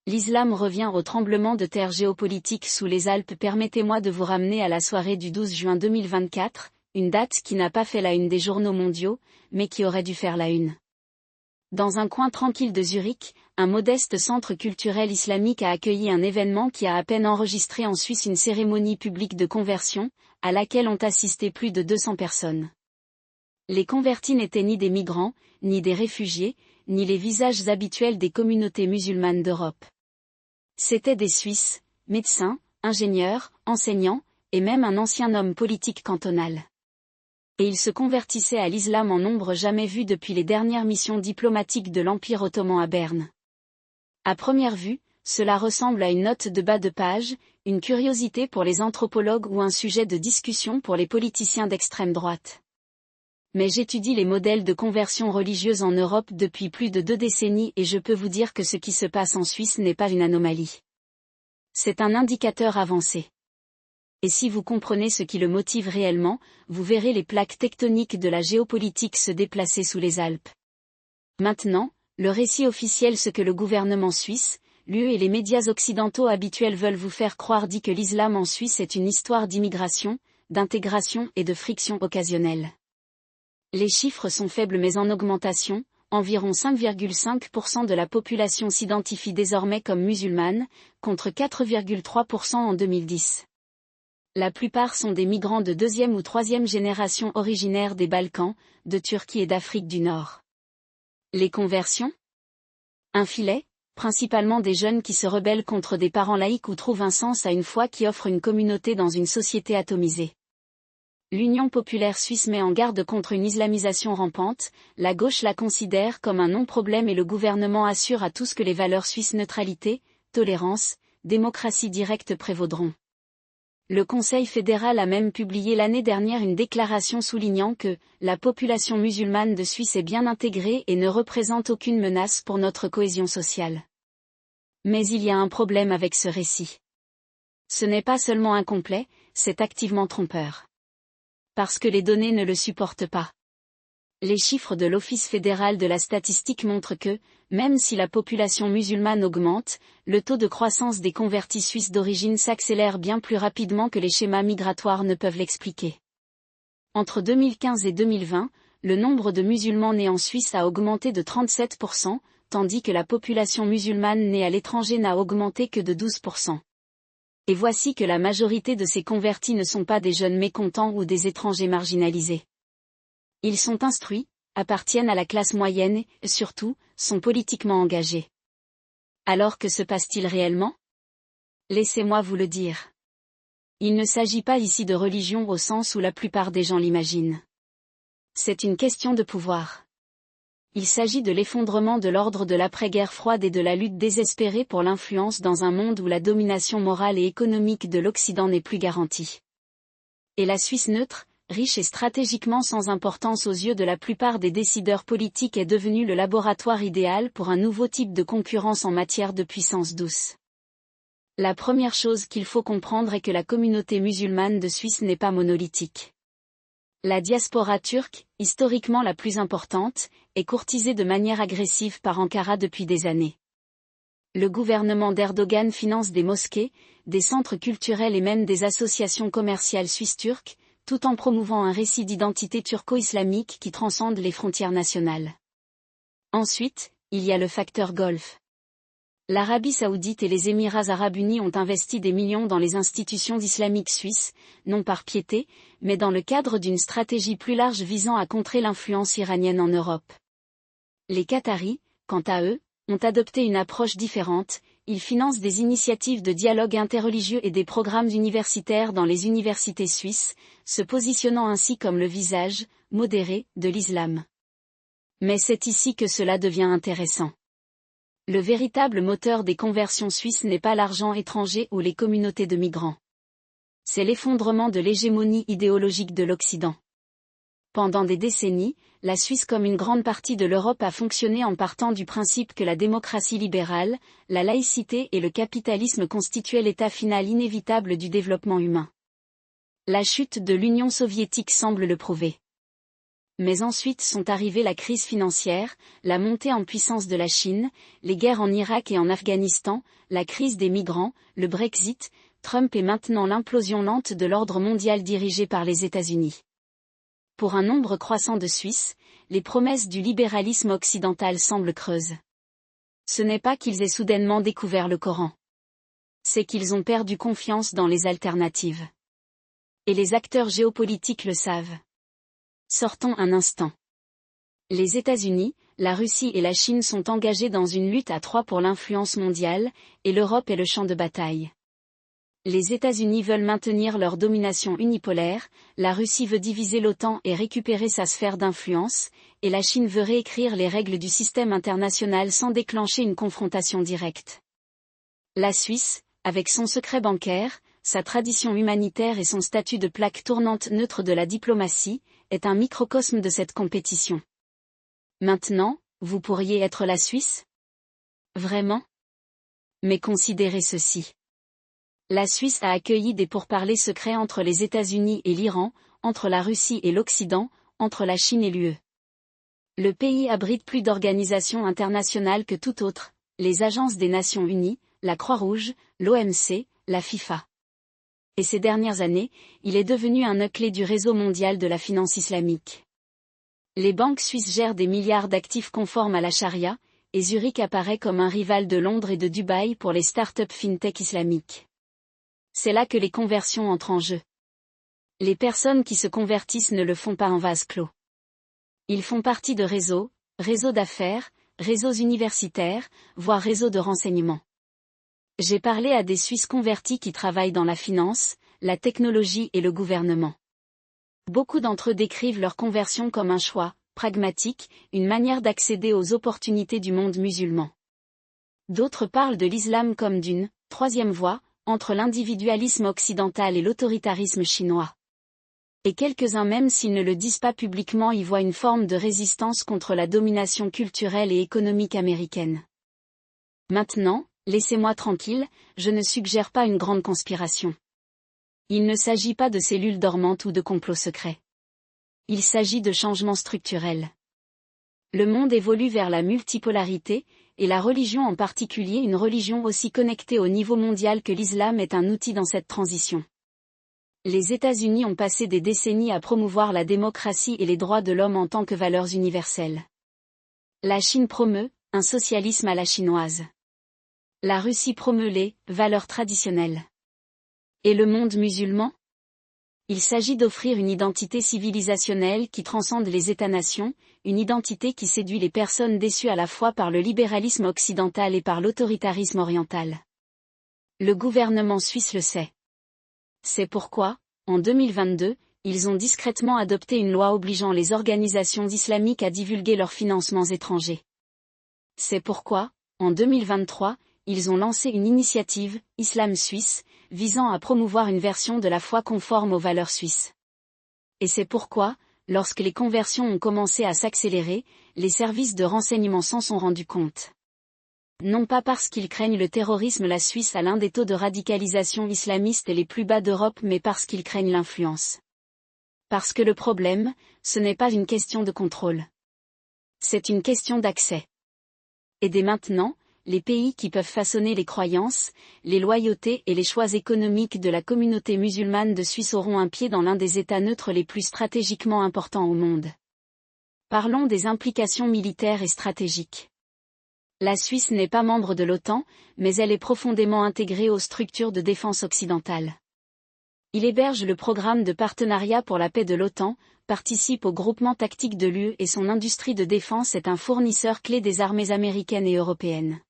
L'islam revient au tremblement de terre géopolitique sous les Alpes. Permettez-moi de vous ramener à la soirée du 12 juin 2024, une date qui n'a pas fait la une des journaux mondiaux, mais qui aurait dû faire la une. Dans un coin tranquille de Zurich, un modeste centre culturel islamique a accueilli un événement qui a à peine enregistré en Suisse une cérémonie publique de conversion, à laquelle ont assisté plus de 200 personnes. Les convertis n'étaient ni des migrants, ni des réfugiés, ni les visages habituels des communautés musulmanes d'Europe. C'étaient des Suisses, médecins, ingénieurs, enseignants, et même un ancien homme politique cantonal. Et ils se convertissaient à l'islam en nombre jamais vu depuis les dernières missions diplomatiques de l'Empire ottoman à Berne. À première vue, cela ressemble à une note de bas de page, une curiosité pour les anthropologues ou un sujet de discussion pour les politiciens d'extrême droite. Mais j'étudie les modèles de conversion religieuse en Europe depuis plus de 2 décennies et je peux vous dire que ce qui se passe en Suisse n'est pas une anomalie. C'est un indicateur avancé. Et si vous comprenez ce qui le motive réellement, vous verrez les plaques tectoniques de la géopolitique se déplacer sous les Alpes. Maintenant, le récit officiel, ce que le gouvernement suisse, l'UE et les médias occidentaux habituels veulent vous faire croire, dit que l'islam en Suisse est une histoire d'immigration, d'intégration et de friction occasionnelle. Les chiffres sont faibles mais en augmentation, environ 5,5% de la population s'identifie désormais comme musulmane, contre 4,3% en 2010. La plupart sont des migrants de 2e ou 3e génération originaires des Balkans, de Turquie et d'Afrique du Nord. Les conversions ? Un filet, principalement des jeunes qui se rebellent contre des parents laïcs ou trouvent un sens à une foi qui offre une communauté dans une société atomisée. L'Union populaire suisse met en garde contre une islamisation rampante, la gauche la considère comme un non-problème et le gouvernement assure à tous que les valeurs suisses neutralité, tolérance, démocratie directe prévaudront. Le Conseil fédéral a même publié l'année dernière une déclaration soulignant que « la population musulmane de Suisse est bien intégrée et ne représente aucune menace pour notre cohésion sociale ». Mais il y a un problème avec ce récit. Ce n'est pas seulement incomplet, c'est activement trompeur. Parce que les données ne le supportent pas. Les chiffres de l'Office fédéral de la statistique montrent que, même si la population musulmane augmente, le taux de croissance des convertis suisses d'origine s'accélère bien plus rapidement que les schémas migratoires ne peuvent l'expliquer. Entre 2015 et 2020, le nombre de musulmans nés en Suisse a augmenté de 37%, tandis que la population musulmane née à l'étranger n'a augmenté que de 12%. Et voici que la majorité de ces convertis ne sont pas des jeunes mécontents ou des étrangers marginalisés. Ils sont instruits, appartiennent à la classe moyenne et, surtout, sont politiquement engagés. Alors que se passe-t-il réellement ? Laissez-moi vous le dire. Il ne s'agit pas ici de religion au sens où la plupart des gens l'imaginent. C'est une question de pouvoir. Il s'agit de l'effondrement de l'ordre de l'après-guerre froide et de la lutte désespérée pour l'influence dans un monde où la domination morale et économique de l'Occident n'est plus garantie. Et la Suisse neutre, riche et stratégiquement sans importance aux yeux de la plupart des décideurs politiques, est devenue le laboratoire idéal pour un nouveau type de concurrence en matière de puissance douce. La première chose qu'il faut comprendre est que la communauté musulmane de Suisse n'est pas monolithique. La diaspora turque, historiquement la plus importante, est courtisée de manière agressive par Ankara depuis des années. Le gouvernement d'Erdogan finance des mosquées, des centres culturels et même des associations commerciales suisses-turques, tout en promouvant un récit d'identité turco-islamique qui transcende les frontières nationales. Ensuite, il y a le facteur Golfe. L'Arabie saoudite et les Émirats arabes unis ont investi des millions dans les institutions islamiques suisses, non par piété, mais dans le cadre d'une stratégie plus large visant à contrer l'influence iranienne en Europe. Les Qataris, quant à eux, ont adopté une approche différente, ils financent des initiatives de dialogue interreligieux et des programmes universitaires dans les universités suisses, se positionnant ainsi comme le visage, modéré, de l'islam. Mais c'est ici que cela devient intéressant. Le véritable moteur des conversions suisses n'est pas l'argent étranger ou les communautés de migrants. C'est l'effondrement de l'hégémonie idéologique de l'Occident. Pendant des décennies, la Suisse comme une grande partie de l'Europe a fonctionné en partant du principe que la démocratie libérale, la laïcité et le capitalisme constituaient l'état final inévitable du développement humain. La chute de l'Union soviétique semble le prouver. Mais ensuite sont arrivées la crise financière, la montée en puissance de la Chine, les guerres en Irak et en Afghanistan, la crise des migrants, le Brexit, Trump et maintenant l'implosion lente de l'ordre mondial dirigé par les États-Unis. Pour un nombre croissant de Suisses, les promesses du libéralisme occidental semblent creuses. Ce n'est pas qu'ils aient soudainement découvert le Coran. C'est qu'ils ont perdu confiance dans les alternatives. Et les acteurs géopolitiques le savent. Sortons un instant. Les États-Unis, la Russie et la Chine sont engagés dans une lutte à trois pour l'influence mondiale, et l'Europe est le champ de bataille. Les États-Unis veulent maintenir leur domination unipolaire, la Russie veut diviser l'OTAN et récupérer sa sphère d'influence, et la Chine veut réécrire les règles du système international sans déclencher une confrontation directe. La Suisse, avec son secret bancaire, sa tradition humanitaire et son statut de plaque tournante neutre de la diplomatie, est un microcosme de cette compétition. Maintenant, vous pourriez être la Suisse ? Vraiment ? Mais considérez ceci. La Suisse a accueilli des pourparlers secrets entre les États-Unis et l'Iran, entre la Russie et l'Occident, entre la Chine et l'UE. Le pays abrite plus d'organisations internationales que tout autre, les agences des Nations Unies, la Croix-Rouge, l'OMC, la FIFA. Et ces dernières années, il est devenu un nœud clé du réseau mondial de la finance islamique. Les banques suisses gèrent des milliards d'actifs conformes à la charia, et Zurich apparaît comme un rival de Londres et de Dubaï pour les start-up fintech islamiques. C'est là que les conversions entrent en jeu. Les personnes qui se convertissent ne le font pas en vase clos. Ils font partie de réseaux d'affaires, réseaux universitaires, voire réseaux de renseignement. J'ai parlé à des Suisses convertis qui travaillent dans la finance, la technologie et le gouvernement. Beaucoup d'entre eux décrivent leur conversion comme un choix, pragmatique, une manière d'accéder aux opportunités du monde musulman. D'autres parlent de l'islam comme d'une troisième voie, entre l'individualisme occidental et l'autoritarisme chinois. Et quelques-uns même s'ils ne le disent pas publiquement y voient une forme de résistance contre la domination culturelle et économique américaine. Maintenant, laissez-moi tranquille, je ne suggère pas une grande conspiration. Il ne s'agit pas de cellules dormantes ou de complots secrets. Il s'agit de changements structurels. Le monde évolue vers la multipolarité, et la religion en particulier une religion aussi connectée au niveau mondial que l'islam est un outil dans cette transition. Les États-Unis ont passé des décennies à promouvoir la démocratie et les droits de l'homme en tant que valeurs universelles. La Chine promeut un socialisme à la chinoise. La Russie promeut les valeurs traditionnelles. Et le monde musulman ? Il s'agit d'offrir une identité civilisationnelle qui transcende les États-nations, une identité qui séduit les personnes déçues à la fois par le libéralisme occidental et par l'autoritarisme oriental. Le gouvernement suisse le sait. C'est pourquoi, en 2022, ils ont discrètement adopté une loi obligeant les organisations islamiques à divulguer leurs financements étrangers. C'est pourquoi, en 2023, ils ont lancé une initiative, Islam Suisse, visant à promouvoir une version de la foi conforme aux valeurs suisses. Et c'est pourquoi, lorsque les conversions ont commencé à s'accélérer, les services de renseignement s'en sont rendus compte. Non pas parce qu'ils craignent le terrorisme, la Suisse a l'un des taux de radicalisation islamiste les plus bas d'Europe, mais parce qu'ils craignent l'influence. Parce que le problème, ce n'est pas une question de contrôle. C'est une question d'accès. Et dès maintenant, les pays qui peuvent façonner les croyances, les loyautés et les choix économiques de la communauté musulmane de Suisse auront un pied dans l'un des États neutres les plus stratégiquement importants au monde. Parlons des implications militaires et stratégiques. La Suisse n'est pas membre de l'OTAN, mais elle est profondément intégrée aux structures de défense occidentales. Il héberge le programme de partenariat pour la paix de l'OTAN, participe au groupement tactique de l'UE et son industrie de défense est un fournisseur clé des armées américaines et européennes.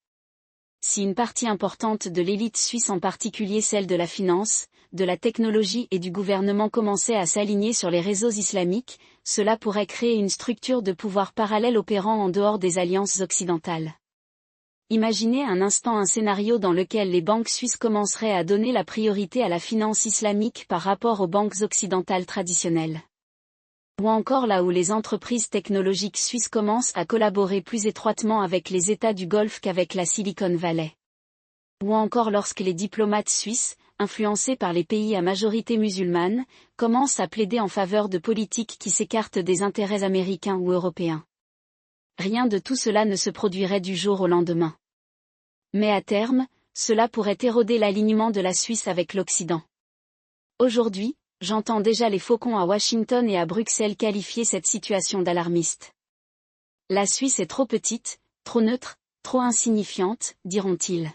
Si une partie importante de l'élite suisse, en particulier celle de la finance, de la technologie et du gouvernement, commençait à s'aligner sur les réseaux islamiques, cela pourrait créer une structure de pouvoir parallèle opérant en dehors des alliances occidentales. Imaginez un instant un scénario dans lequel les banques suisses commenceraient à donner la priorité à la finance islamique par rapport aux banques occidentales traditionnelles. Ou encore là où les entreprises technologiques suisses commencent à collaborer plus étroitement avec les États du Golfe qu'avec la Silicon Valley. Ou encore lorsque les diplomates suisses, influencés par les pays à majorité musulmane, commencent à plaider en faveur de politiques qui s'écartent des intérêts américains ou européens. Rien de tout cela ne se produirait du jour au lendemain. Mais à terme, cela pourrait éroder l'alignement de la Suisse avec l'Occident. Aujourd'hui, j'entends déjà les faucons à Washington et à Bruxelles qualifier cette situation d'alarmiste. La Suisse est trop petite, trop neutre, trop insignifiante, diront-ils.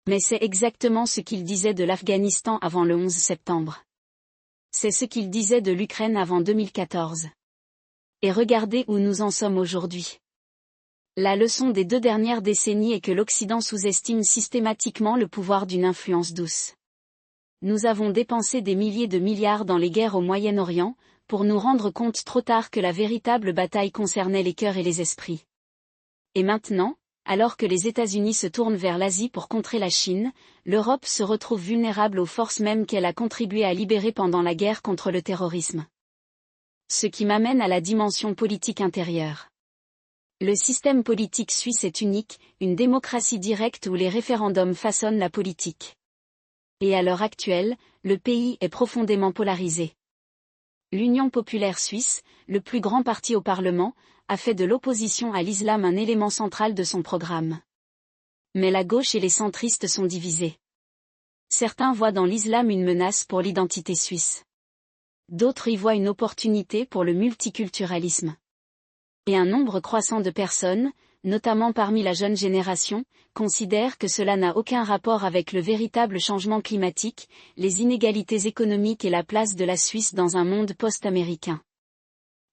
Mais c'est exactement ce qu'ils disaient de l'Afghanistan avant le 11 septembre. C'est ce qu'ils disaient de l'Ukraine avant 2014. Et regardez où nous en sommes aujourd'hui. La leçon des 2 dernières décennies est que l'Occident sous-estime systématiquement le pouvoir d'une influence douce. Nous avons dépensé des milliers de milliards dans les guerres au Moyen-Orient, pour nous rendre compte trop tard que la véritable bataille concernait les cœurs et les esprits. Et maintenant, alors que les États-Unis se tournent vers l'Asie pour contrer la Chine, l'Europe se retrouve vulnérable aux forces mêmes qu'elle a contribué à libérer pendant la guerre contre le terrorisme. Ce qui m'amène à la dimension politique intérieure. Le système politique suisse est unique, une démocratie directe où les référendums façonnent la politique. Et à l'heure actuelle, le pays est profondément polarisé. L'Union populaire suisse, le plus grand parti au Parlement, a fait de l'opposition à l'islam un élément central de son programme. Mais la gauche et les centristes sont divisés. Certains voient dans l'islam une menace pour l'identité suisse. D'autres y voient une opportunité pour le multiculturalisme. Et un nombre croissant de personnes, notamment parmi la jeune génération, considèrent que cela n'a aucun rapport avec le véritable changement climatique, les inégalités économiques et la place de la Suisse dans un monde post-américain.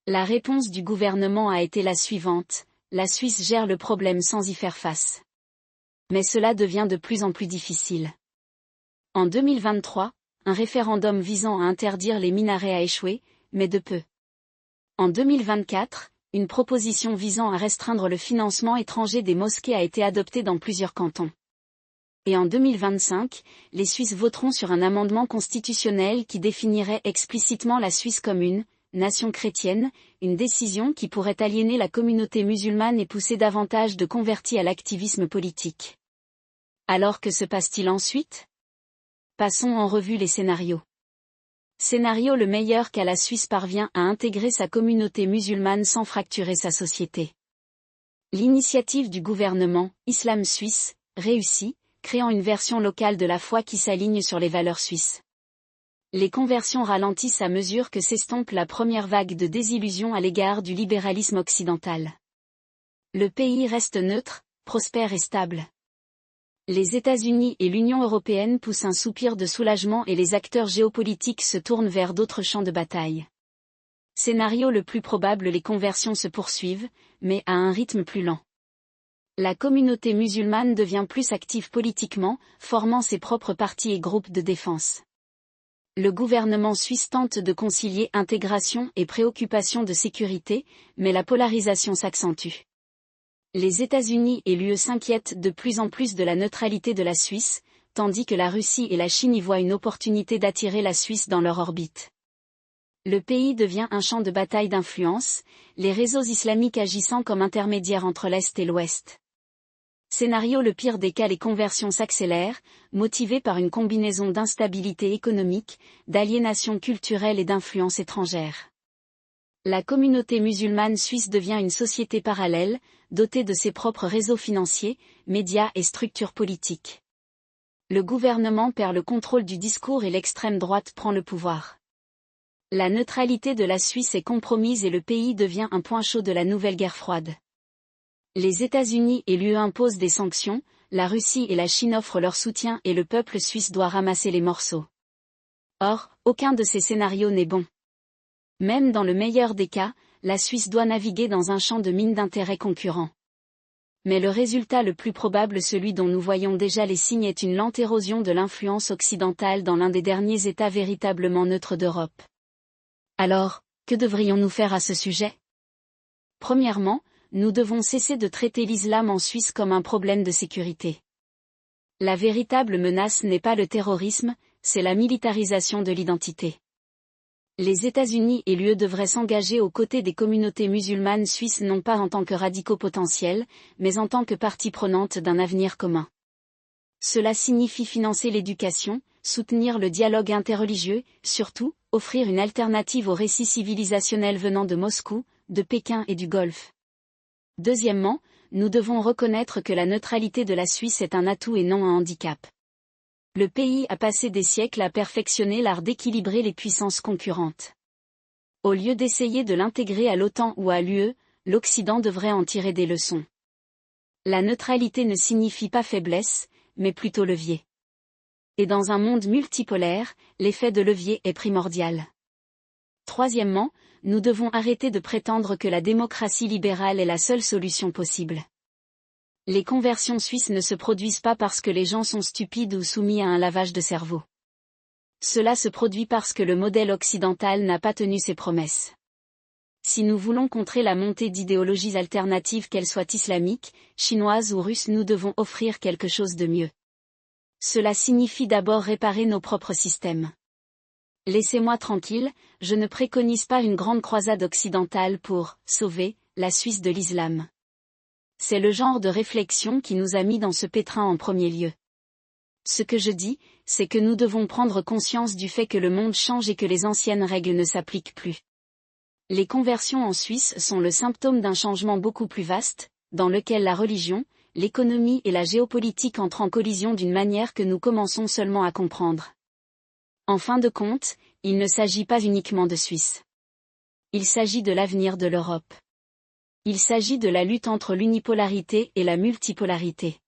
La réponse du gouvernement a été la suivante: la Suisse gère le problème sans y faire face. Mais cela devient de plus en plus difficile. En 2023, un référendum visant à interdire les minarets a échoué, mais de peu. En 2024, une proposition visant à restreindre le financement étranger des mosquées a été adoptée dans plusieurs cantons. Et en 2025, les Suisses voteront sur un amendement constitutionnel qui définirait explicitement la Suisse comme une nation chrétienne, une décision qui pourrait aliéner la communauté musulmane et pousser davantage de convertis à l'activisme politique. Alors que se passe-t-il ensuite? Passons en revue les scénarios. Scénario le meilleur qu'à la Suisse parvient à intégrer sa communauté musulmane sans fracturer sa société. L'initiative du gouvernement, Islam Suisse, réussit, créant une version locale de la foi qui s'aligne sur les valeurs suisses. Les conversions ralentissent à mesure que s'estompe la première vague de désillusion à l'égard du libéralisme occidental. Le pays reste neutre, prospère et stable. Les États-Unis et l'Union européenne poussent un soupir de soulagement et les acteurs géopolitiques se tournent vers d'autres champs de bataille. Scénario le plus probable: les conversions se poursuivent, mais à un rythme plus lent. La communauté musulmane devient plus active politiquement, formant ses propres partis et groupes de défense. Le gouvernement suisse tente de concilier intégration et préoccupation de sécurité, mais la polarisation s'accentue. Les États-Unis et l'UE s'inquiètent de plus en plus de la neutralité de la Suisse, tandis que la Russie et la Chine y voient une opportunité d'attirer la Suisse dans leur orbite. Le pays devient un champ de bataille d'influence, les réseaux islamiques agissant comme intermédiaires entre l'Est et l'Ouest. Scénario le pire des cas: les conversions s'accélèrent, motivées par une combinaison d'instabilité économique, d'aliénation culturelle et d'influence étrangère. La communauté musulmane suisse devient une société parallèle, dotée de ses propres réseaux financiers, médias et structures politiques. Le gouvernement perd le contrôle du discours et l'extrême droite prend le pouvoir. La neutralité de la Suisse est compromise et le pays devient un point chaud de la nouvelle guerre froide. Les États-Unis et l'UE imposent des sanctions, la Russie et la Chine offrent leur soutien et le peuple suisse doit ramasser les morceaux. Or, aucun de ces scénarios n'est bon. Même dans le meilleur des cas, la Suisse doit naviguer dans un champ de mines d'intérêts concurrents. Mais le résultat le plus probable, celui dont nous voyons déjà les signes, est une lente érosion de l'influence occidentale dans l'un des derniers États véritablement neutres d'Europe. Alors, que devrions-nous faire à ce sujet? Premièrement, nous devons cesser de traiter l'islam en Suisse comme un problème de sécurité. La véritable menace n'est pas le terrorisme, c'est la militarisation de l'identité. Les États-Unis et l'UE devraient s'engager aux côtés des communautés musulmanes suisses non pas en tant que radicaux potentiels, mais en tant que partie prenante d'un avenir commun. Cela signifie financer l'éducation, soutenir le dialogue interreligieux, surtout, offrir une alternative aux récits civilisationnels venant de Moscou, de Pékin et du Golfe. Deuxièmement, nous devons reconnaître que la neutralité de la Suisse est un atout et non un handicap. Le pays a passé des siècles à perfectionner l'art d'équilibrer les puissances concurrentes. Au lieu d'essayer de l'intégrer à l'OTAN ou à l'UE, l'Occident devrait en tirer des leçons. La neutralité ne signifie pas faiblesse, mais plutôt levier. Et dans un monde multipolaire, l'effet de levier est primordial. Troisièmement, nous devons arrêter de prétendre que la démocratie libérale est la seule solution possible. Les conversions suisses ne se produisent pas parce que les gens sont stupides ou soumis à un lavage de cerveau. Cela se produit parce que le modèle occidental n'a pas tenu ses promesses. Si nous voulons contrer la montée d'idéologies alternatives qu'elles soient islamiques, chinoises ou russes, nous devons offrir quelque chose de mieux. Cela signifie d'abord réparer nos propres systèmes. Laissez-moi tranquille, je ne préconise pas une grande croisade occidentale pour « sauver » la Suisse de l'islam. C'est le genre de réflexion qui nous a mis dans ce pétrin en premier lieu. Ce que je dis, c'est que nous devons prendre conscience du fait que le monde change et que les anciennes règles ne s'appliquent plus. Les conversions en Suisse sont le symptôme d'un changement beaucoup plus vaste, dans lequel la religion, l'économie et la géopolitique entrent en collision d'une manière que nous commençons seulement à comprendre. En fin de compte, il ne s'agit pas uniquement de Suisse. Il s'agit de l'avenir de l'Europe. Il s'agit de la lutte entre l'unipolarité et la multipolarité.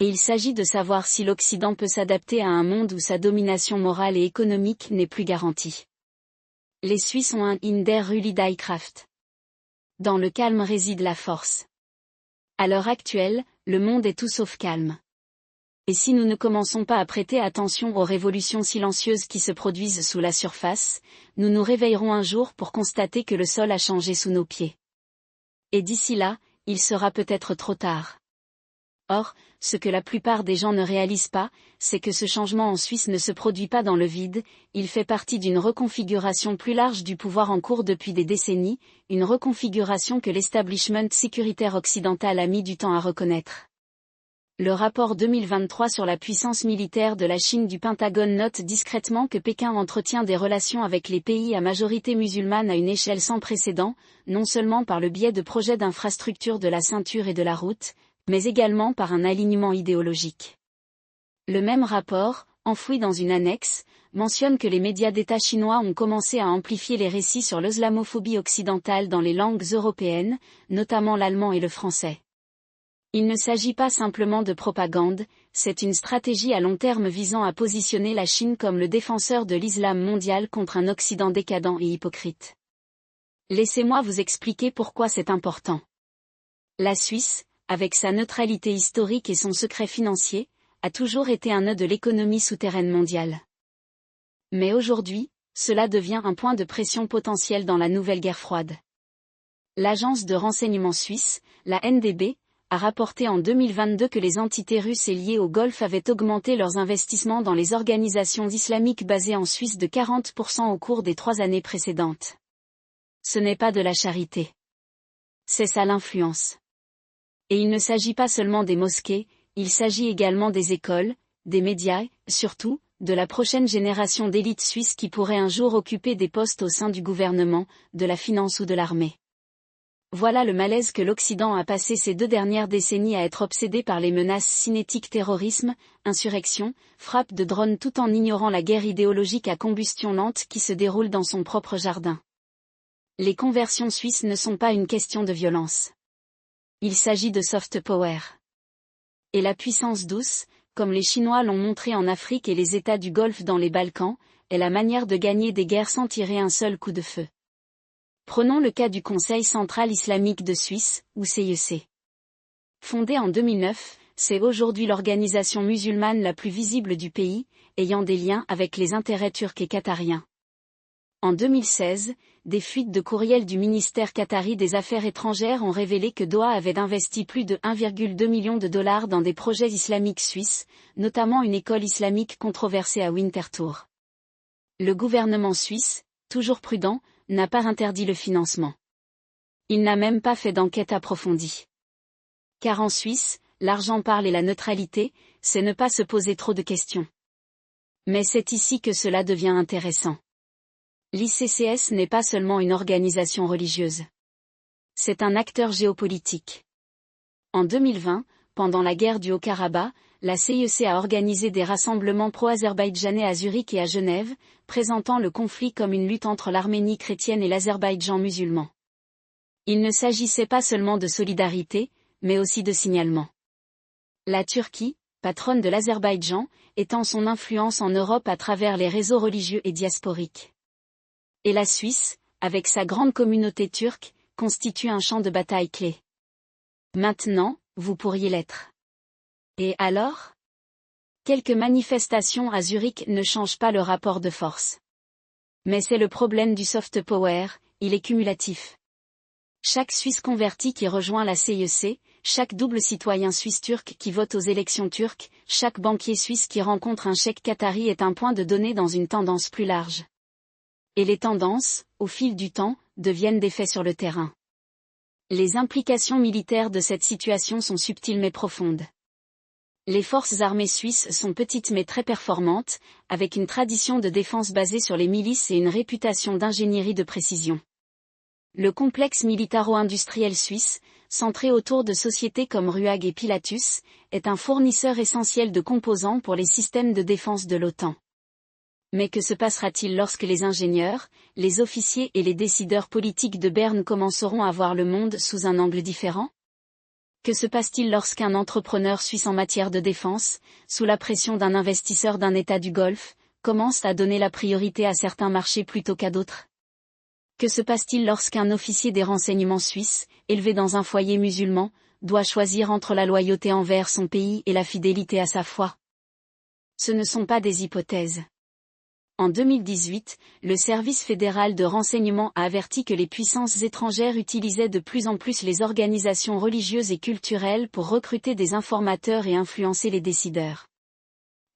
Et il s'agit de savoir si l'Occident peut s'adapter à un monde où sa domination morale et économique n'est plus garantie. Les Suisses ont un in der Ruhe die Kraft. Dans le calme réside la force. À l'heure actuelle, le monde est tout sauf calme. Et si nous ne commençons pas à prêter attention aux révolutions silencieuses qui se produisent sous la surface, nous nous réveillerons un jour pour constater que le sol a changé sous nos pieds. Et d'ici là, il sera peut-être trop tard. Or, ce que la plupart des gens ne réalisent pas, c'est que ce changement en Suisse ne se produit pas dans le vide, il fait partie d'une reconfiguration plus large du pouvoir en cours depuis des décennies, une reconfiguration que l'establishment sécuritaire occidental a mis du temps à reconnaître. Le rapport 2023 sur la puissance militaire de la Chine du Pentagone note discrètement que Pékin entretient des relations avec les pays à majorité musulmane à une échelle sans précédent, non seulement par le biais de projets d'infrastructures de la ceinture et de la route, mais également par un alignement idéologique. Le même rapport, enfoui dans une annexe, mentionne que les médias d'État chinois ont commencé à amplifier les récits sur l'islamophobie occidentale dans les langues européennes, notamment l'allemand et le français. Il ne s'agit pas simplement de propagande, c'est une stratégie à long terme visant à positionner la Chine comme le défenseur de l'islam mondial contre un Occident décadent et hypocrite. Laissez-moi vous expliquer pourquoi c'est important. La Suisse, avec sa neutralité historique et son secret financier, a toujours été un nœud de l'économie souterraine mondiale. Mais aujourd'hui, cela devient un point de pression potentiel dans la nouvelle guerre froide. L'agence de renseignement suisse, la NDB, a rapporté en 2022 que les entités russes et liées au Golfe avaient augmenté leurs investissements dans les organisations islamiques basées en Suisse de 40% au cours des 3 années précédentes. Ce n'est pas de la charité. C'est ça l'influence. Et il ne s'agit pas seulement des mosquées, il s'agit également des écoles, des médias, surtout, de la prochaine génération d'élites suisses qui pourraient un jour occuper des postes au sein du gouvernement, de la finance ou de l'armée. Voilà le malaise que l'Occident a passé ces 2 dernières décennies à être obsédé par les menaces cinétiques terrorisme, insurrection, frappe de drones tout en ignorant la guerre idéologique à combustion lente qui se déroule dans son propre jardin. Les conversions suisses ne sont pas une question de violence. Il s'agit de soft power. Et la puissance douce, comme les Chinois l'ont montré en Afrique et les États du Golfe dans les Balkans, est la manière de gagner des guerres sans tirer un seul coup de feu. Prenons le cas du Conseil central islamique de Suisse, ou CEC. Fondé en 2009, c'est aujourd'hui l'organisation musulmane la plus visible du pays, ayant des liens avec les intérêts turcs et qatariens. En 2016, des fuites de courriels du ministère qatari des Affaires étrangères ont révélé que Doha avait investi plus de 1,2 million de dollars dans des projets islamiques suisses, notamment une école islamique controversée à Winterthur. Le gouvernement suisse, toujours prudent, n'a pas interdit le financement. Il n'a même pas fait d'enquête approfondie. Car en Suisse, l'argent parle et la neutralité, c'est ne pas se poser trop de questions. Mais c'est ici que cela devient intéressant. L'ICCS n'est pas seulement une organisation religieuse. C'est un acteur géopolitique. En 2020, pendant la guerre du Haut-Karabakh, la CIEC a organisé des rassemblements pro-azerbaïdjanais à Zurich et à Genève, présentant le conflit comme une lutte entre l'Arménie chrétienne et l'Azerbaïdjan musulman. Il ne s'agissait pas seulement de solidarité, mais aussi de signalement. La Turquie, patronne de l'Azerbaïdjan, étend son influence en Europe à travers les réseaux religieux et diasporiques. Et la Suisse, avec sa grande communauté turque, constitue un champ de bataille clé. Maintenant, vous pourriez l'être. Et alors ? Quelques manifestations à Zurich ne changent pas le rapport de force. Mais c'est le problème du soft power, il est cumulatif. Chaque Suisse converti qui rejoint la CIEC, chaque double citoyen suisse-turc qui vote aux élections turques, chaque banquier suisse qui rencontre un cheikh qatari est un point de données dans une tendance plus large. Et les tendances, au fil du temps, deviennent des faits sur le terrain. Les implications militaires de cette situation sont subtiles mais profondes. Les forces armées suisses sont petites mais très performantes, avec une tradition de défense basée sur les milices et une réputation d'ingénierie de précision. Le complexe militaro-industriel suisse, centré autour de sociétés comme RUAG et Pilatus, est un fournisseur essentiel de composants pour les systèmes de défense de l'OTAN. Mais que se passera-t-il lorsque les ingénieurs, les officiers et les décideurs politiques de Berne commenceront à voir le monde sous un angle différent ? Que se passe-t-il lorsqu'un entrepreneur suisse en matière de défense, sous la pression d'un investisseur d'un État du Golfe, commence à donner la priorité à certains marchés plutôt qu'à d'autres ? Que se passe-t-il lorsqu'un officier des renseignements suisses, élevé dans un foyer musulman, doit choisir entre la loyauté envers son pays et la fidélité à sa foi ? Ce ne sont pas des hypothèses. En 2018, le Service fédéral de renseignement a averti que les puissances étrangères utilisaient de plus en plus les organisations religieuses et culturelles pour recruter des informateurs et influencer les décideurs.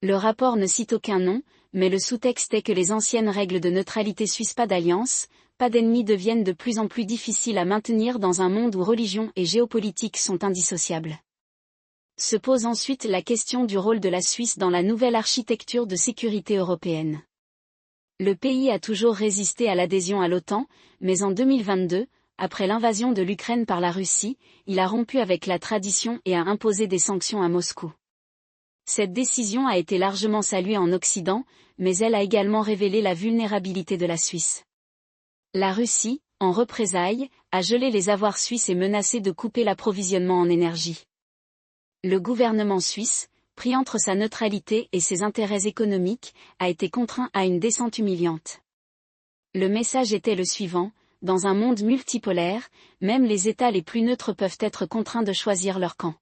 Le rapport ne cite aucun nom, mais le sous-texte est que les anciennes règles de neutralité suisse pas d'alliance, pas d'ennemis deviennent de plus en plus difficiles à maintenir dans un monde où religion et géopolitique sont indissociables. Se pose ensuite la question du rôle de la Suisse dans la nouvelle architecture de sécurité européenne. Le pays a toujours résisté à l'adhésion à l'OTAN, mais en 2022, après l'invasion de l'Ukraine par la Russie, il a rompu avec la tradition et a imposé des sanctions à Moscou. Cette décision a été largement saluée en Occident, mais elle a également révélé la vulnérabilité de la Suisse. La Russie, en représailles, a gelé les avoirs suisses et menacé de couper l'approvisionnement en énergie. Le gouvernement suisse, pris entre sa neutralité et ses intérêts économiques, a été contraint à une descente humiliante. Le message était le suivant: dans un monde multipolaire, même les États les plus neutres peuvent être contraints de choisir leur camp.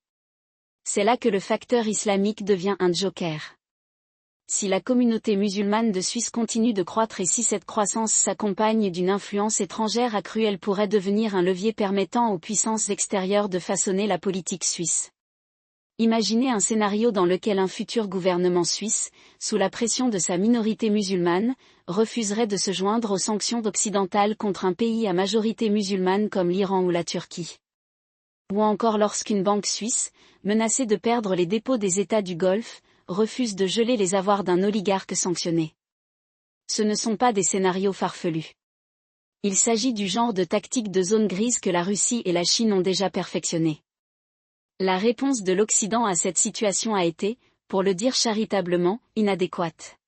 C'est là que le facteur islamique devient un joker. Si la communauté musulmane de Suisse continue de croître et si cette croissance s'accompagne d'une influence étrangère accrue, elle pourrait devenir un levier permettant aux puissances extérieures de façonner la politique suisse. Imaginez un scénario dans lequel un futur gouvernement suisse, sous la pression de sa minorité musulmane, refuserait de se joindre aux sanctions occidentales contre un pays à majorité musulmane comme l'Iran ou la Turquie. Ou encore lorsqu'une banque suisse, menacée de perdre les dépôts des États du Golfe, refuse de geler les avoirs d'un oligarque sanctionné. Ce ne sont pas des scénarios farfelus. Il s'agit du genre de tactique de zone grise que la Russie et la Chine ont déjà perfectionné. La réponse de l'Occident à cette situation a été, pour le dire charitablement, inadéquate.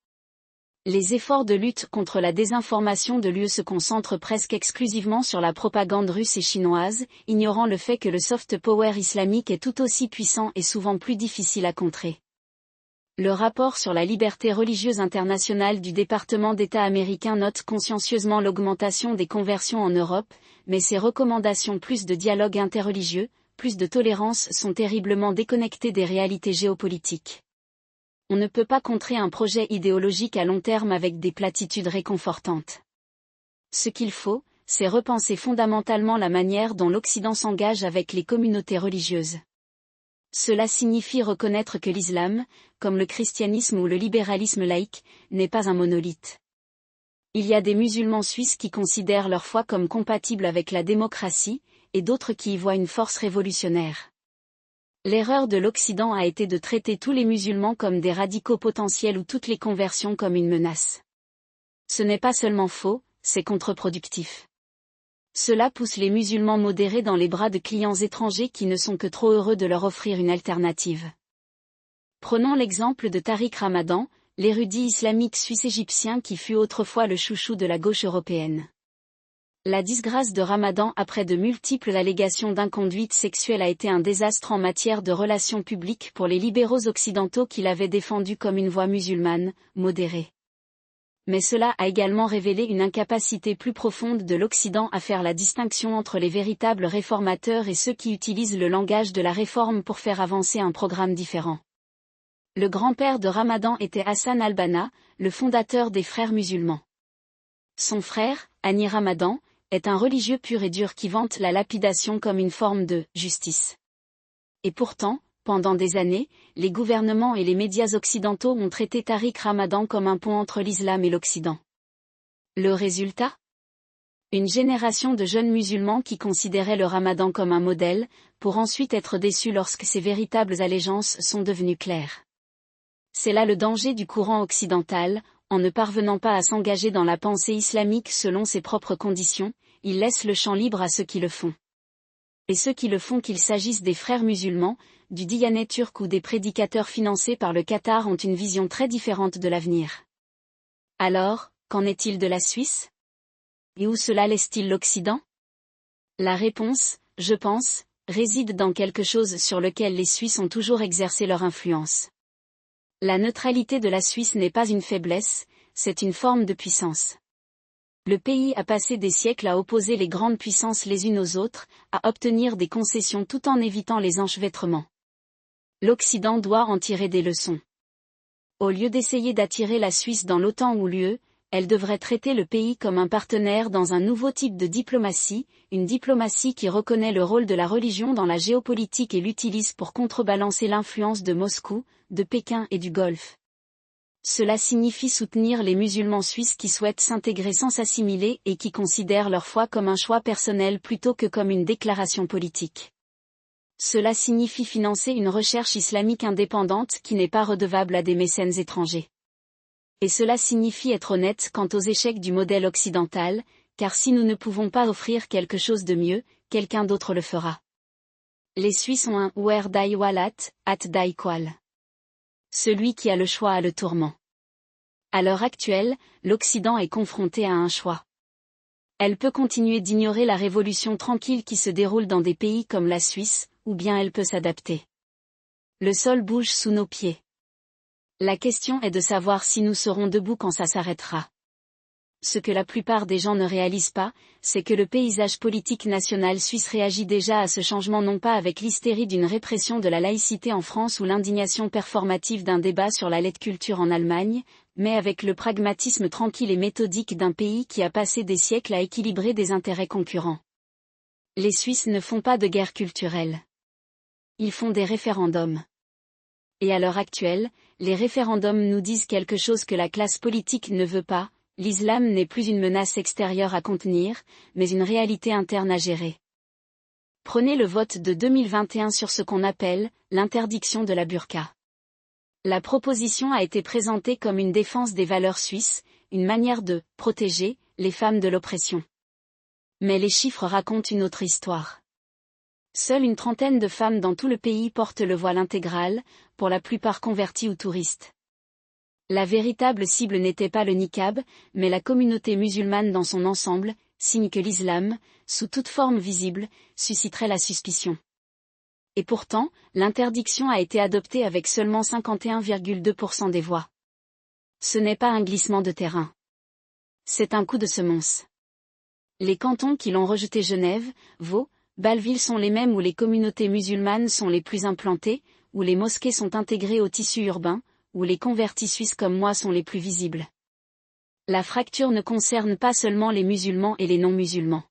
Les efforts de lutte contre la désinformation de l'UE se concentrent presque exclusivement sur la propagande russe et chinoise, ignorant le fait que le soft power islamique est tout aussi puissant et souvent plus difficile à contrer. Le rapport sur la liberté religieuse internationale du département d'État américain note consciencieusement l'augmentation des conversions en Europe, mais ses recommandations plus de dialogue interreligieux, plus de tolérance sont terriblement déconnectées des réalités géopolitiques. On ne peut pas contrer un projet idéologique à long terme avec des platitudes réconfortantes. Ce qu'il faut, c'est repenser fondamentalement la manière dont l'Occident s'engage avec les communautés religieuses. Cela signifie reconnaître que l'islam, comme le christianisme ou le libéralisme laïque, n'est pas un monolithe. Il y a des musulmans suisses qui considèrent leur foi comme compatible avec la démocratie, et d'autres qui y voient une force révolutionnaire. L'erreur de l'Occident a été de traiter tous les musulmans comme des radicaux potentiels ou toutes les conversions comme une menace. Ce n'est pas seulement faux, c'est contre-productif. Cela pousse les musulmans modérés dans les bras de clients étrangers qui ne sont que trop heureux de leur offrir une alternative. Prenons l'exemple de Tariq Ramadan, l'érudit islamique suisse-égyptien qui fut autrefois le chouchou de la gauche européenne. La disgrâce de Ramadan après de multiples allégations d'inconduite sexuelle a été un désastre en matière de relations publiques pour les libéraux occidentaux qui l'avaient défendu comme une voix musulmane, modérée. Mais cela a également révélé une incapacité plus profonde de l'Occident à faire la distinction entre les véritables réformateurs et ceux qui utilisent le langage de la réforme pour faire avancer un programme différent. Le grand-père de Ramadan était Hassan al-Banna, le fondateur des Frères musulmans. Son frère, Hani Ramadan, est un religieux pur et dur qui vante la lapidation comme une forme de « justice ». Et pourtant, pendant des années, les gouvernements et les médias occidentaux ont traité Tariq Ramadan comme un pont entre l'islam et l'Occident. Le résultat ? Une génération de jeunes musulmans qui considéraient le Ramadan comme un modèle, pour ensuite être déçus lorsque ses véritables allégeances sont devenues claires. C'est là le danger du courant occidental, en ne parvenant pas à s'engager dans la pensée islamique selon ses propres conditions, il laisse le champ libre à ceux qui le font. Et ceux qui le font, qu'il s'agisse des frères musulmans, du Diyanet turc ou des prédicateurs financés par le Qatar, ont une vision très différente de l'avenir. Alors, qu'en est-il de la Suisse ? Et où cela laisse-t-il l'Occident ? La réponse, je pense, réside dans quelque chose sur lequel les Suisses ont toujours exercé leur influence. La neutralité de la Suisse n'est pas une faiblesse, c'est une forme de puissance. Le pays a passé des siècles à opposer les grandes puissances les unes aux autres, à obtenir des concessions tout en évitant les enchevêtrements. L'Occident doit en tirer des leçons. Au lieu d'essayer d'attirer la Suisse dans l'OTAN ou l'UE, elle devrait traiter le pays comme un partenaire dans un nouveau type de diplomatie, une diplomatie qui reconnaît le rôle de la religion dans la géopolitique et l'utilise pour contrebalancer l'influence de Moscou, de Pékin et du Golfe. Cela signifie soutenir les musulmans suisses qui souhaitent s'intégrer sans s'assimiler et qui considèrent leur foi comme un choix personnel plutôt que comme une déclaration politique. Cela signifie financer une recherche islamique indépendante qui n'est pas redevable à des mécènes étrangers. Et cela signifie être honnête quant aux échecs du modèle occidental, car si nous ne pouvons pas offrir quelque chose de mieux, quelqu'un d'autre le fera. Les Suisses ont un « Wer die Wahl hat die Qual ». Celui qui a le choix a le tourment. À l'heure actuelle, l'Occident est confronté à un choix. Elle peut continuer d'ignorer la révolution tranquille qui se déroule dans des pays comme la Suisse, ou bien elle peut s'adapter. Le sol bouge sous nos pieds. La question est de savoir si nous serons debout quand ça s'arrêtera. Ce que la plupart des gens ne réalisent pas, c'est que le paysage politique national suisse réagit déjà à ce changement non pas avec l'hystérie d'une répression de la laïcité en France ou l'indignation performative d'un débat sur la lettre culture en Allemagne, mais avec le pragmatisme tranquille et méthodique d'un pays qui a passé des siècles à équilibrer des intérêts concurrents. Les Suisses ne font pas de guerre culturelle. Ils font des référendums. Et à l'heure actuelle, les référendums nous disent quelque chose que la classe politique ne veut pas. L'islam n'est plus une menace extérieure à contenir, mais une réalité interne à gérer. Prenez le vote de 2021 sur ce qu'on appelle l'interdiction de la burqa. La proposition a été présentée comme une défense des valeurs suisses, une manière de protéger les femmes de l'oppression. Mais les chiffres racontent une autre histoire. Seule une trentaine de femmes dans tout le pays portent le voile intégral, pour la plupart converties ou touristes. La véritable cible n'était pas le niqab, mais la communauté musulmane dans son ensemble, signe que l'islam, sous toute forme visible, susciterait la suspicion. Et pourtant, l'interdiction a été adoptée avec seulement 51,2% des voix. Ce n'est pas un glissement de terrain. C'est un coup de semonce. Les cantons qui l'ont rejeté, Genève, Vaud, Bâle-Ville, sont les mêmes où les communautés musulmanes sont les plus implantées, où les mosquées sont intégrées au tissu urbain, où les convertis suisses comme moi sont les plus visibles. La fracture ne concerne pas seulement les musulmans et les non-musulmans.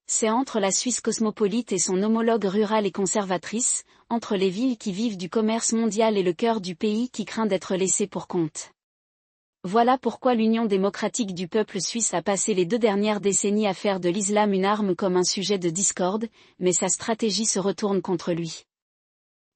C'est entre la Suisse cosmopolite et son homologue rurale et conservatrice, entre les villes qui vivent du commerce mondial et le cœur du pays qui craint d'être laissé pour compte. Voilà pourquoi l'Union démocratique du peuple suisse a passé les 2 dernières décennies à faire de l'islam une arme comme un sujet de discorde, mais sa stratégie se retourne contre lui.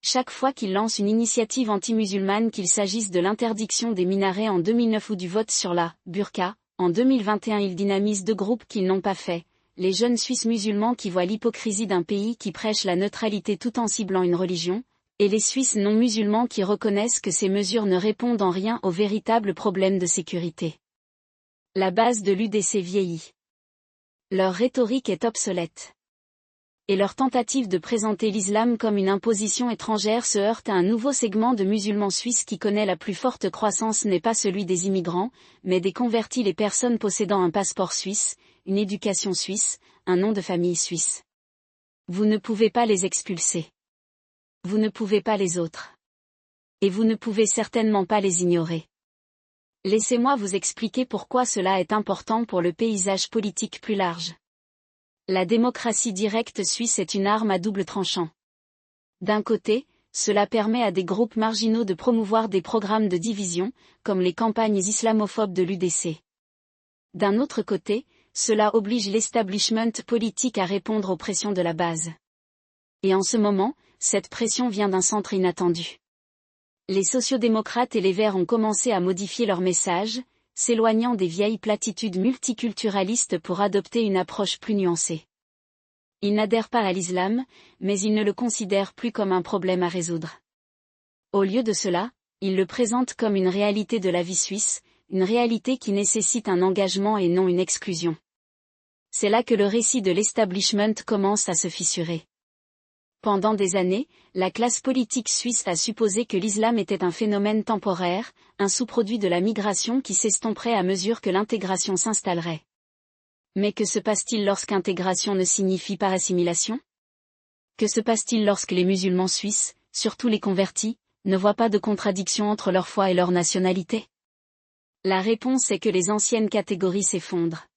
Chaque fois qu'ils lancent une initiative anti-musulmane, qu'il s'agisse de l'interdiction des minarets en 2009 ou du vote sur la burqa, en 2021 ils dynamisent deux groupes qu'ils n'ont pas fait, les jeunes Suisses musulmans qui voient l'hypocrisie d'un pays qui prêche la neutralité tout en ciblant une religion, et les Suisses non musulmans qui reconnaissent que ces mesures ne répondent en rien aux véritables problèmes de sécurité. La base de l'UDC vieillit. Leur rhétorique est obsolète. Et leur tentative de présenter l'islam comme une imposition étrangère se heurte à un nouveau segment de musulmans suisses qui connaît la plus forte croissance, n'est pas celui des immigrants, mais des convertis, les personnes possédant un passeport suisse, une éducation suisse, un nom de famille suisse. Vous ne pouvez pas les expulser. Vous ne pouvez pas les autres. Et vous ne pouvez certainement pas les ignorer. Laissez-moi vous expliquer pourquoi cela est important pour le paysage politique plus large. La démocratie directe suisse est une arme à double tranchant. D'un côté, cela permet à des groupes marginaux de promouvoir des programmes de division, comme les campagnes islamophobes de l'UDC. D'un autre côté, cela oblige l'establishment politique à répondre aux pressions de la base. Et en ce moment, cette pression vient d'un centre inattendu. Les sociodémocrates et les Verts ont commencé à modifier leur message, s'éloignant des vieilles platitudes multiculturalistes pour adopter une approche plus nuancée. Ils n'adhèrent pas à l'islam, mais ils ne le considèrent plus comme un problème à résoudre. Au lieu de cela, ils le présentent comme une réalité de la vie suisse, une réalité qui nécessite un engagement et non une exclusion. C'est là que le récit de l'establishment commence à se fissurer. Pendant des années, la classe politique suisse a supposé que l'islam était un phénomène temporaire, un sous-produit de la migration qui s'estomperait à mesure que l'intégration s'installerait. Mais que se passe-t-il lorsqu'intégration ne signifie pas assimilation ? Que se passe-t-il lorsque les musulmans suisses, surtout les convertis, ne voient pas de contradiction entre leur foi et leur nationalité ? La réponse est que les anciennes catégories s'effondrent.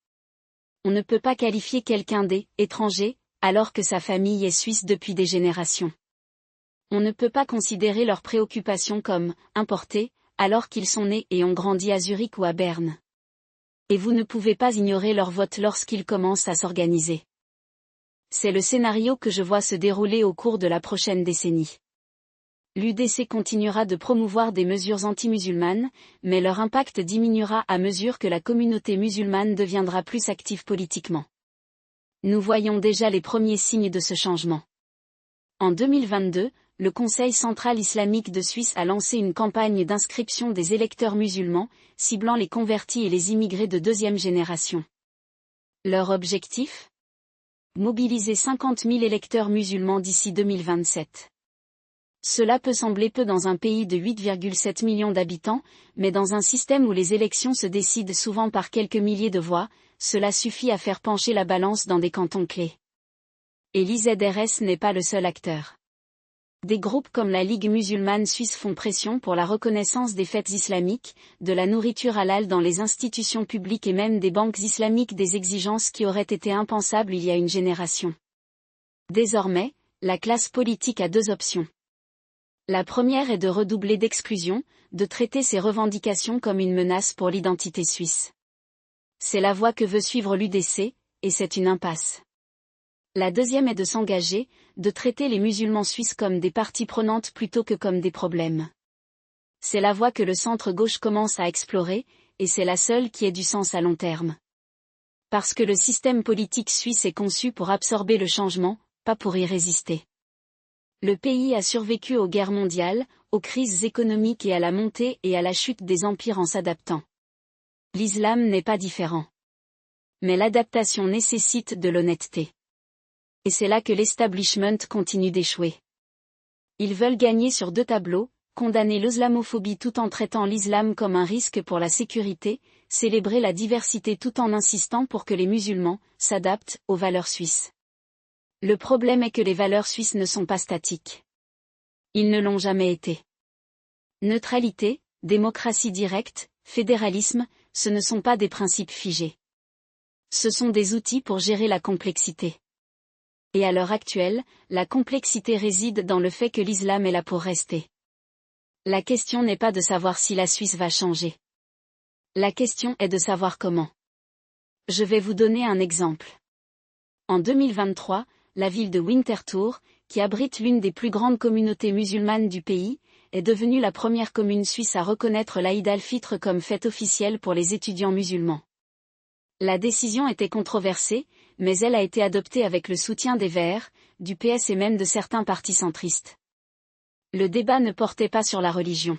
On ne peut pas qualifier quelqu'un d'étranger, alors que sa famille est suisse depuis des générations. On ne peut pas considérer leurs préoccupations comme importées, alors qu'ils sont nés et ont grandi à Zurich ou à Berne. Et vous ne pouvez pas ignorer leur vote lorsqu'ils commencent à s'organiser. C'est le scénario que je vois se dérouler au cours de la prochaine décennie. L'UDC continuera de promouvoir des mesures anti-musulmanes, mais leur impact diminuera à mesure que la communauté musulmane deviendra plus active politiquement. Nous voyons déjà les premiers signes de ce changement. En 2022, le Conseil central islamique de Suisse a lancé une campagne d'inscription des électeurs musulmans, ciblant les convertis et les immigrés de deuxième génération. Leur objectif ? Mobiliser 50 000 électeurs musulmans d'ici 2027. Cela peut sembler peu dans un pays de 8,7 millions d'habitants, mais dans un système où les élections se décident souvent par quelques milliers de voix, cela suffit à faire pencher la balance dans des cantons clés. Et l'IZRS n'est pas le seul acteur. Des groupes comme la Ligue musulmane suisse font pression pour la reconnaissance des fêtes islamiques, de la nourriture halal dans les institutions publiques et même des banques islamiques, des exigences qui auraient été impensables il y a une génération. Désormais, la classe politique a deux options. La première est de redoubler d'exclusion, de traiter ces revendications comme une menace pour l'identité suisse. C'est la voie que veut suivre l'UDC, et c'est une impasse. La deuxième est de s'engager, de traiter les musulmans suisses comme des parties prenantes plutôt que comme des problèmes. C'est la voie que le centre-gauche commence à explorer, et c'est la seule qui ait du sens à long terme. Parce que le système politique suisse est conçu pour absorber le changement, pas pour y résister. Le pays a survécu aux guerres mondiales, aux crises économiques et à la montée et à la chute des empires en s'adaptant. L'islam n'est pas différent. Mais l'adaptation nécessite de l'honnêteté. Et c'est là que l'establishment continue d'échouer. Ils veulent gagner sur deux tableaux, condamner l'islamophobie tout en traitant l'islam comme un risque pour la sécurité, célébrer la diversité tout en insistant pour que les musulmans s'adaptent aux valeurs suisses. Le problème est que les valeurs suisses ne sont pas statiques. Ils ne l'ont jamais été. Neutralité, démocratie directe, fédéralisme, ce ne sont pas des principes figés. Ce sont des outils pour gérer la complexité. Et à l'heure actuelle, la complexité réside dans le fait que l'islam est là pour rester. La question n'est pas de savoir si la Suisse va changer. La question est de savoir comment. Je vais vous donner un exemple. En 2023, la ville de Winterthur, qui abrite l'une des plus grandes communautés musulmanes du pays, est devenue la première commune suisse à reconnaître l'Aïd al-Fitr comme fête officielle pour les étudiants musulmans. La décision était controversée, mais elle a été adoptée avec le soutien des Verts, du PS et même de certains partis centristes. Le débat ne portait pas sur la religion.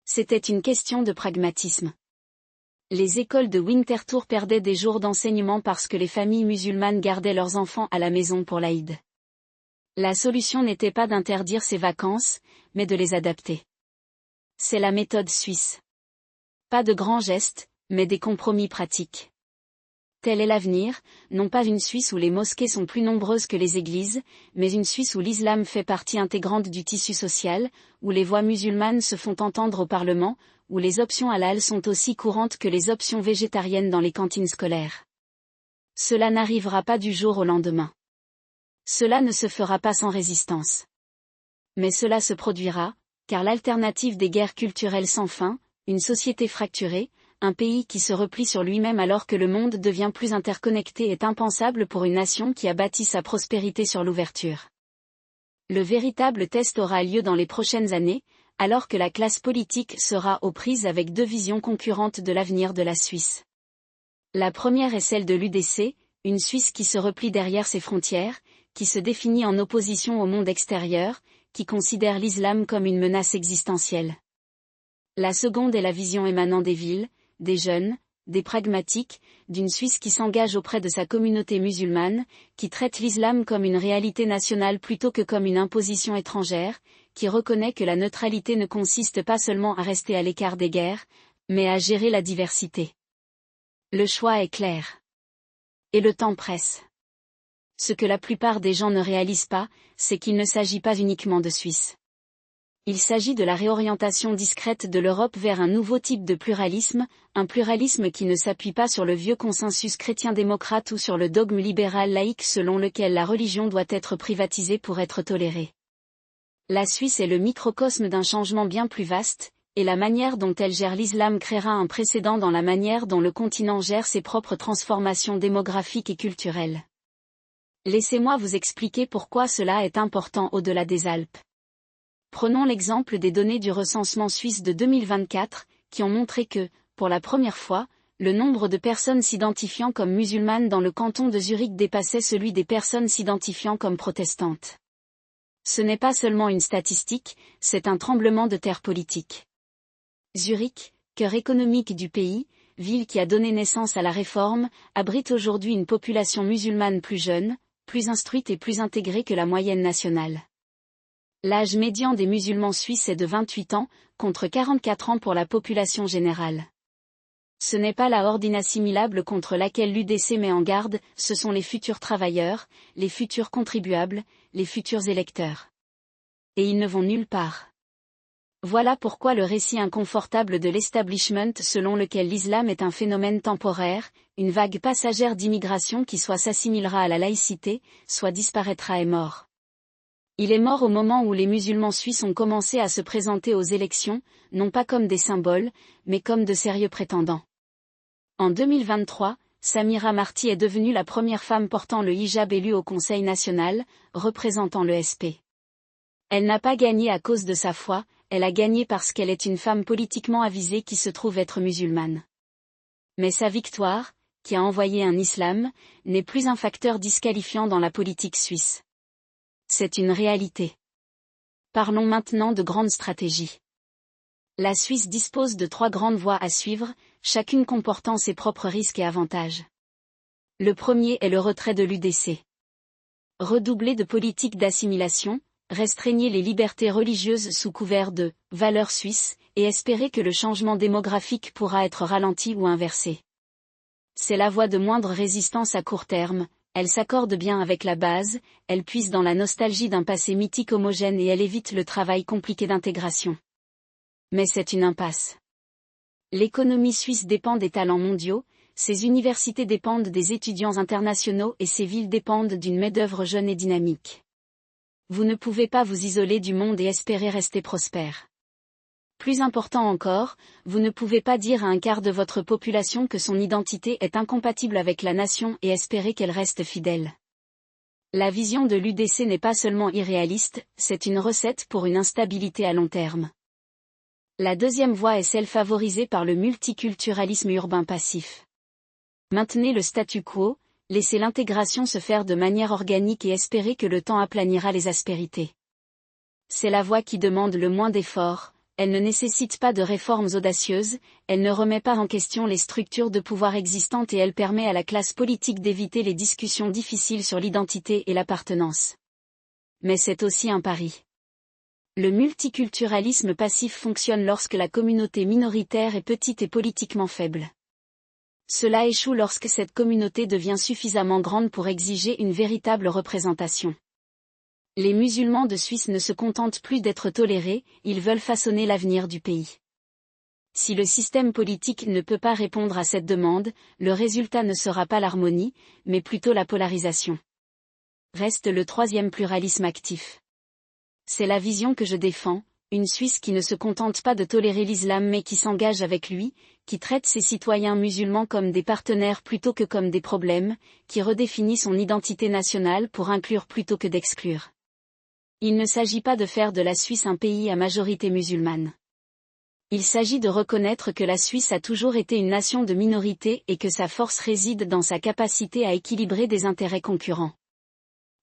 C'était une question de pragmatisme. Les écoles de Winterthur perdaient des jours d'enseignement parce que les familles musulmanes gardaient leurs enfants à la maison pour l'Aïd. La solution n'était pas d'interdire ces vacances, mais de les adapter. C'est la méthode suisse. Pas de grands gestes, mais des compromis pratiques. Tel est l'avenir, non pas une Suisse où les mosquées sont plus nombreuses que les églises, mais une Suisse où l'islam fait partie intégrante du tissu social, où les voix musulmanes se font entendre au Parlement, où les options halal sont aussi courantes que les options végétariennes dans les cantines scolaires. Cela n'arrivera pas du jour au lendemain. Cela ne se fera pas sans résistance. Mais cela se produira, car l'alternative des guerres culturelles sans fin, une société fracturée, un pays qui se replie sur lui-même alors que le monde devient plus interconnecté est impensable pour une nation qui a bâti sa prospérité sur l'ouverture. Le véritable test aura lieu dans les prochaines années, alors que la classe politique sera aux prises avec deux visions concurrentes de l'avenir de la Suisse. La première est celle de l'UDC, une Suisse qui se replie derrière ses frontières, qui se définit en opposition au monde extérieur, qui considère l'islam comme une menace existentielle. La seconde est la vision émanant des villes, des jeunes, des pragmatiques, d'une Suisse qui s'engage auprès de sa communauté musulmane, qui traite l'islam comme une réalité nationale plutôt que comme une imposition étrangère, qui reconnaît que la neutralité ne consiste pas seulement à rester à l'écart des guerres, mais à gérer la diversité. Le choix est clair. Et le temps presse. Ce que la plupart des gens ne réalisent pas, c'est qu'il ne s'agit pas uniquement de Suisse. Il s'agit de la réorientation discrète de l'Europe vers un nouveau type de pluralisme, un pluralisme qui ne s'appuie pas sur le vieux consensus chrétien-démocrate ou sur le dogme libéral laïque selon lequel la religion doit être privatisée pour être tolérée. La Suisse est le microcosme d'un changement bien plus vaste, et la manière dont elle gère l'islam créera un précédent dans la manière dont le continent gère ses propres transformations démographiques et culturelles. Laissez-moi vous expliquer pourquoi cela est important au-delà des Alpes. Prenons l'exemple des données du recensement suisse de 2024, qui ont montré que, pour la première fois, le nombre de personnes s'identifiant comme musulmanes dans le canton de Zurich dépassait celui des personnes s'identifiant comme protestantes. Ce n'est pas seulement une statistique, c'est un tremblement de terre politique. Zurich, cœur économique du pays, ville qui a donné naissance à la réforme, abrite aujourd'hui une population musulmane plus jeune, plus instruite et plus intégrée que la moyenne nationale. L'âge médian des musulmans suisses est de 28 ans, contre 44 ans pour la population générale. Ce n'est pas la horde inassimilable contre laquelle l'UDC met en garde, ce sont les futurs travailleurs, les futurs contribuables, les futurs électeurs. Et ils ne vont nulle part. Voilà pourquoi le récit inconfortable de l'establishment selon lequel l'islam est un phénomène temporaire, une vague passagère d'immigration qui soit s'assimilera à la laïcité, soit disparaîtra est mort. Il est mort au moment où les musulmans suisses ont commencé à se présenter aux élections, non pas comme des symboles, mais comme de sérieux prétendants. En 2023, Samira Marti est devenue la première femme portant le hijab élue au Conseil national, représentant le SP. Elle n'a pas gagné à cause de sa foi, elle a gagné parce qu'elle est une femme politiquement avisée qui se trouve être musulmane. Mais sa victoire, qui a envoyé un islam, n'est plus un facteur disqualifiant dans la politique suisse. C'est une réalité. Parlons maintenant de grandes stratégies. La Suisse dispose de 3 grandes voies à suivre, chacune comportant ses propres risques et avantages. Le premier est le retrait de l'UDC. Redoubler de politiques d'assimilation, restreigner les libertés religieuses sous couvert de « valeurs suisses » et espérer que le changement démographique pourra être ralenti ou inversé. C'est la voie de moindre résistance à court terme. Elle s'accorde bien avec la base, elle puise dans la nostalgie d'un passé mythique homogène et elle évite le travail compliqué d'intégration. Mais c'est une impasse. L'économie suisse dépend des talents mondiaux, ses universités dépendent des étudiants internationaux et ses villes dépendent d'une main-d'œuvre jeune et dynamique. Vous ne pouvez pas vous isoler du monde et espérer rester prospère. Plus important encore, vous ne pouvez pas dire à un quart de votre population que son identité est incompatible avec la nation et espérer qu'elle reste fidèle. La vision de l'UDC n'est pas seulement irréaliste, c'est une recette pour une instabilité à long terme. La deuxième voie est celle favorisée par le multiculturalisme urbain passif. Maintenez le statu quo, laissez l'intégration se faire de manière organique et espérez que le temps aplanira les aspérités. C'est la voie qui demande le moins d'efforts, elle ne nécessite pas de réformes audacieuses, elle ne remet pas en question les structures de pouvoir existantes et elle permet à la classe politique d'éviter les discussions difficiles sur l'identité et l'appartenance. Mais c'est aussi un pari. Le multiculturalisme passif fonctionne lorsque la communauté minoritaire est petite et politiquement faible. Cela échoue lorsque cette communauté devient suffisamment grande pour exiger une véritable représentation. Les musulmans de Suisse ne se contentent plus d'être tolérés, ils veulent façonner l'avenir du pays. Si le système politique ne peut pas répondre à cette demande, le résultat ne sera pas l'harmonie, mais plutôt la polarisation. Reste le troisième pluralisme actif. C'est la vision que je défends, une Suisse qui ne se contente pas de tolérer l'islam mais qui s'engage avec lui, qui traite ses citoyens musulmans comme des partenaires plutôt que comme des problèmes, qui redéfinit son identité nationale pour inclure plutôt que d'exclure. Il ne s'agit pas de faire de la Suisse un pays à majorité musulmane. Il s'agit de reconnaître que la Suisse a toujours été une nation de minorités et que sa force réside dans sa capacité à équilibrer des intérêts concurrents.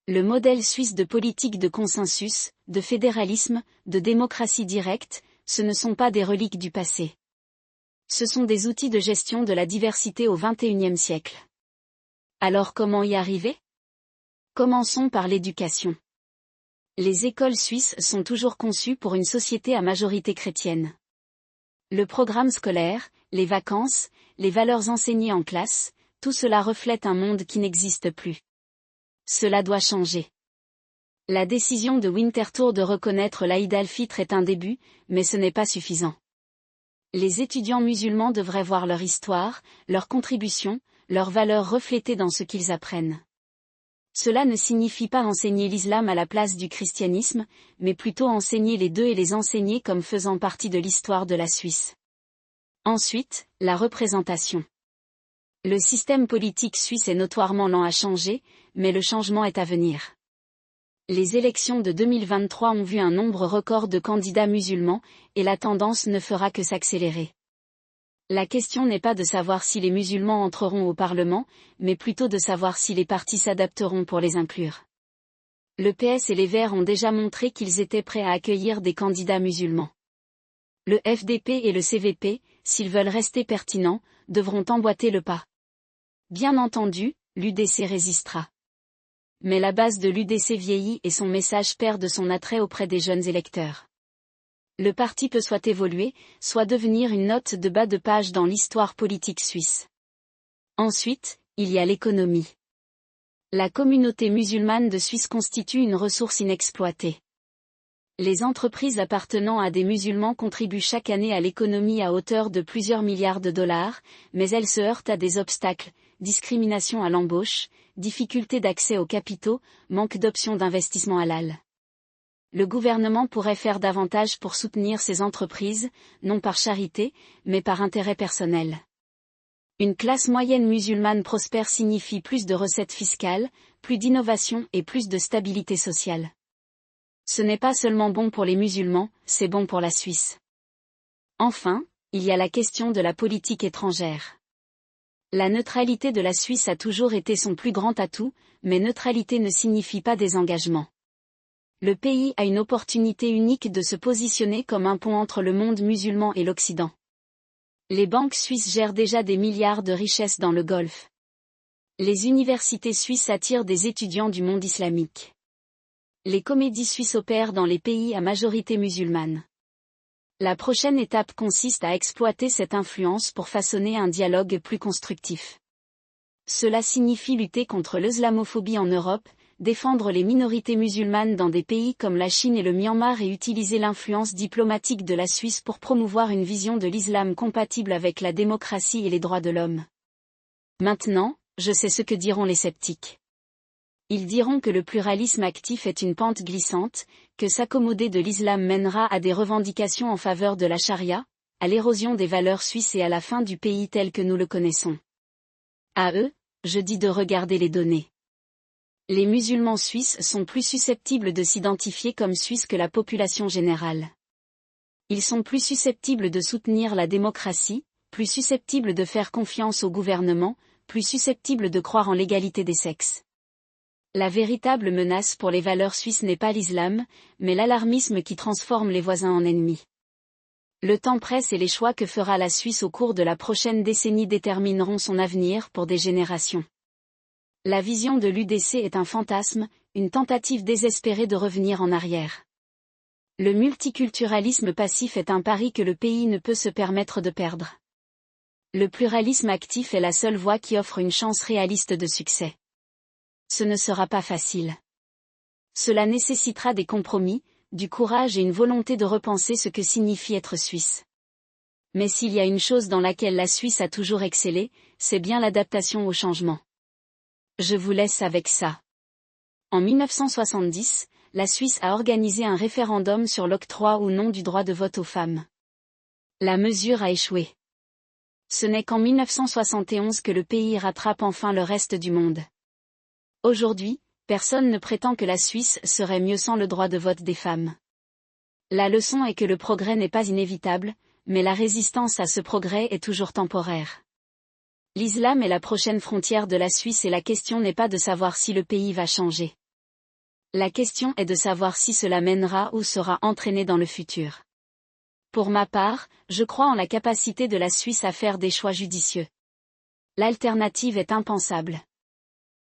Le modèle suisse de politique de consensus, de fédéralisme, de démocratie directe, ce ne sont pas des reliques du passé. Ce sont des outils de gestion de la diversité au XXIe siècle. Alors comment y arriver ? Commençons par l'éducation. Les écoles suisses sont toujours conçues pour une société à majorité chrétienne. Le programme scolaire, les vacances, les valeurs enseignées en classe, tout cela reflète un monde qui n'existe plus. Cela doit changer. La décision de Winterthur de reconnaître l'Aïd al-Fitr est un début, mais ce n'est pas suffisant. Les étudiants musulmans devraient voir leur histoire, leurs contributions, leurs valeurs reflétées dans ce qu'ils apprennent. Cela ne signifie pas enseigner l'islam à la place du christianisme, mais plutôt enseigner les deux et les enseigner comme faisant partie de l'histoire de la Suisse. Ensuite, la représentation. Le système politique suisse est notoirement lent à changer, mais le changement est à venir. Les élections de 2023 ont vu un nombre record de candidats musulmans, et la tendance ne fera que s'accélérer. La question n'est pas de savoir si les musulmans entreront au Parlement, mais plutôt de savoir si les partis s'adapteront pour les inclure. Le PS et les Verts ont déjà montré qu'ils étaient prêts à accueillir des candidats musulmans. Le FDP et le CVP, s'ils veulent rester pertinents, devront emboîter le pas. Bien entendu, l'UDC résistera. Mais la base de l'UDC vieillit et son message perd de son attrait auprès des jeunes électeurs. Le parti peut soit évoluer, soit devenir une note de bas de page dans l'histoire politique suisse. Ensuite, il y a l'économie. La communauté musulmane de Suisse constitue une ressource inexploitée. Les entreprises appartenant à des musulmans contribuent chaque année à l'économie à hauteur de plusieurs milliards de dollars, mais elles se heurtent à des obstacles, discrimination à l'embauche, difficulté d'accès aux capitaux, manque d'options d'investissement halal. Le gouvernement pourrait faire davantage pour soutenir ces entreprises, non par charité, mais par intérêt personnel. Une classe moyenne musulmane prospère signifie plus de recettes fiscales, plus d'innovation et plus de stabilité sociale. Ce n'est pas seulement bon pour les musulmans, c'est bon pour la Suisse. Enfin, il y a la question de la politique étrangère. La neutralité de la Suisse a toujours été son plus grand atout, mais neutralité ne signifie pas désengagement. Le pays a une opportunité unique de se positionner comme un pont entre le monde musulman et l'Occident. Les banques suisses gèrent déjà des milliards de richesses dans le Golfe. Les universités suisses attirent des étudiants du monde islamique. Les comédies suisses opèrent dans les pays à majorité musulmane. La prochaine étape consiste à exploiter cette influence pour façonner un dialogue plus constructif. Cela signifie lutter contre l'islamophobie en Europe, défendre les minorités musulmanes dans des pays comme la Chine et le Myanmar et utiliser l'influence diplomatique de la Suisse pour promouvoir une vision de l'islam compatible avec la démocratie et les droits de l'homme. Maintenant, je sais ce que diront les sceptiques. Ils diront que le pluralisme actif est une pente glissante, que s'accommoder de l'islam mènera à des revendications en faveur de la charia, à l'érosion des valeurs suisses et à la fin du pays tel que nous le connaissons. À eux, je dis de regarder les données. Les musulmans suisses sont plus susceptibles de s'identifier comme Suisses que la population générale. Ils sont plus susceptibles de soutenir la démocratie, plus susceptibles de faire confiance au gouvernement, plus susceptibles de croire en l'égalité des sexes. La véritable menace pour les valeurs suisses n'est pas l'islam, mais l'alarmisme qui transforme les voisins en ennemis. Le temps presse et les choix que fera la Suisse au cours de la prochaine décennie détermineront son avenir pour des générations. La vision de l'UDC est un fantasme, une tentative désespérée de revenir en arrière. Le multiculturalisme passif est un pari que le pays ne peut se permettre de perdre. Le pluralisme actif est la seule voie qui offre une chance réaliste de succès. Ce ne sera pas facile. Cela nécessitera des compromis, du courage et une volonté de repenser ce que signifie être suisse. Mais s'il y a une chose dans laquelle la Suisse a toujours excellé, c'est bien l'adaptation au changement. Je vous laisse avec ça. En 1970, la Suisse a organisé un référendum sur l'octroi ou non du droit de vote aux femmes. La mesure a échoué. Ce n'est qu'en 1971 que le pays rattrape enfin le reste du monde. Aujourd'hui, personne ne prétend que la Suisse serait mieux sans le droit de vote des femmes. La leçon est que le progrès n'est pas inévitable, mais la résistance à ce progrès est toujours temporaire. L'islam est la prochaine frontière de la Suisse et la question n'est pas de savoir si le pays va changer. La question est de savoir si cela mènera ou sera entraîné dans le futur. Pour ma part, je crois en la capacité de la Suisse à faire des choix judicieux. L'alternative est impensable.